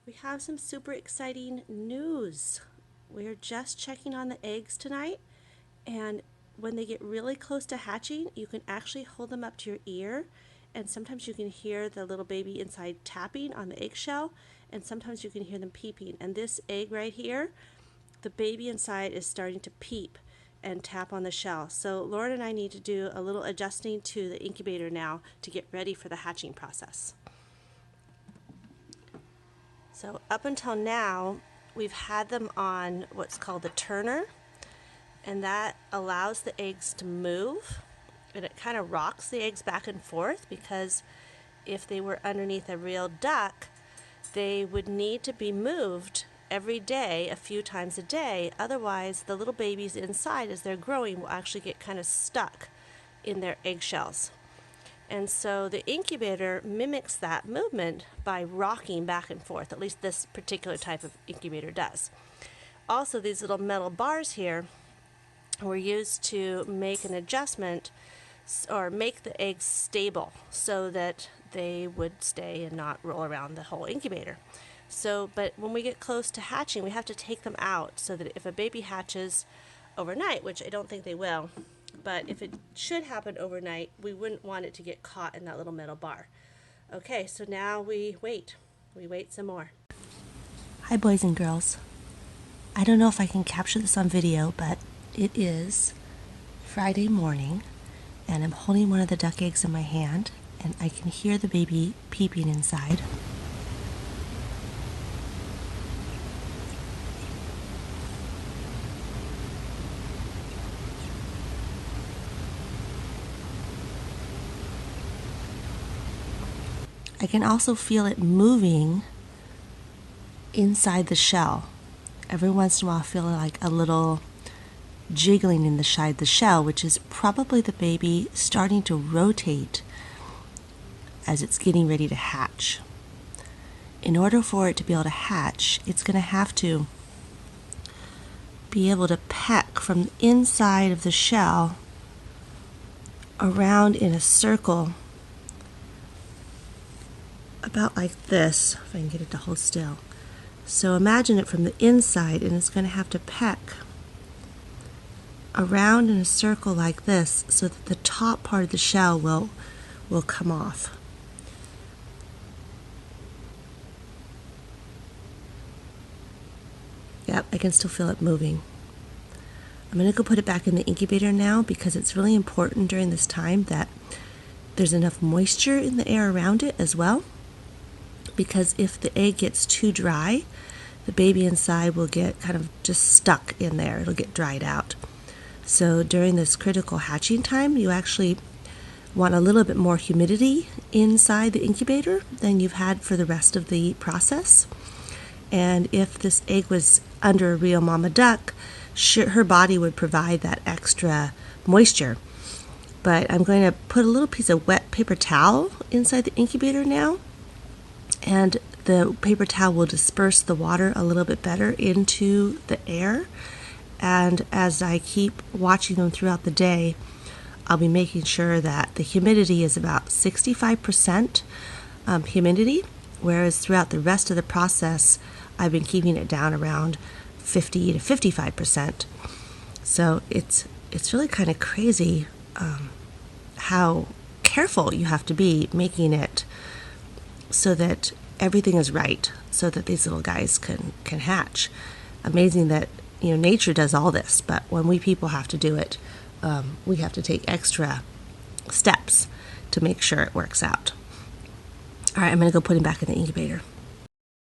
We have some super exciting news. We're just checking on the eggs tonight, and when they get really close to hatching, you can actually hold them up to your ear, and sometimes you can hear the little baby inside tapping on the eggshell, and sometimes you can hear them peeping. And this egg right here, the baby inside is starting to peep and tap on the shell. So Lauren and I need to do a little adjusting to the incubator now to get ready for the hatching process. So up until now, we've had them on what's called the turner, and that allows the eggs to move, and it kind of rocks the eggs back and forth, because if they were underneath a real duck, they would need to be moved every day, a few times a day. Otherwise, the little babies inside, as they're growing, will actually get kind of stuck in their eggshells. And so the incubator mimics that movement by rocking back and forth. At least this particular type of incubator does. Also, these little metal bars here were used to make an adjustment or make the eggs stable so that they would stay and not roll around the whole incubator. So, but when we get close to hatching, we have to take them out so that if a baby hatches overnight, which I don't think they will, but if it should happen overnight, we wouldn't want it to get caught in that little metal bar. Okay, so now we wait. We wait some more. Hi, boys and girls. I don't know if I can capture this on video, but it is Friday morning, and I'm holding one of the duck eggs in my hand, and I can hear the baby peeping inside. I can also feel it moving inside the shell. Every once in a while I feel like a little jiggling inside the shell, which is probably the baby starting to rotate as it's getting ready to hatch. In order for it to be able to hatch, it's going to have to be able to peck from the inside of the shell around in a circle about like this, if I can get it to hold still. So imagine it from the inside, and it's going to have to peck around in a circle like this so that the top part of the shell will come off. Yep, I can still feel it moving. I'm going to go put it back in the incubator now, because it's really important during this time that there's enough moisture in the air around it as well. Because if the egg gets too dry, the baby inside will get kind of just stuck in there. It'll get dried out. So during this critical hatching time, you actually want a little bit more humidity inside the incubator than you've had for the rest of the process. And if this egg was under a real mama duck, her body would provide that extra moisture. But I'm going to put a little piece of wet paper towel inside the incubator now, and the paper towel will disperse the water a little bit better into the air. And as I keep watching them throughout the day, I'll be making sure that the humidity is about 65% humidity, whereas throughout the rest of the process, I've been keeping it down around 50 to 55%. So it's really kind of crazy how careful you have to be making it so that everything is right, so that these little guys can hatch. Amazing that nature does all this, but when we people have to do it, we have to take extra steps to make sure it works out. All right, I'm going to go put him back in the incubator.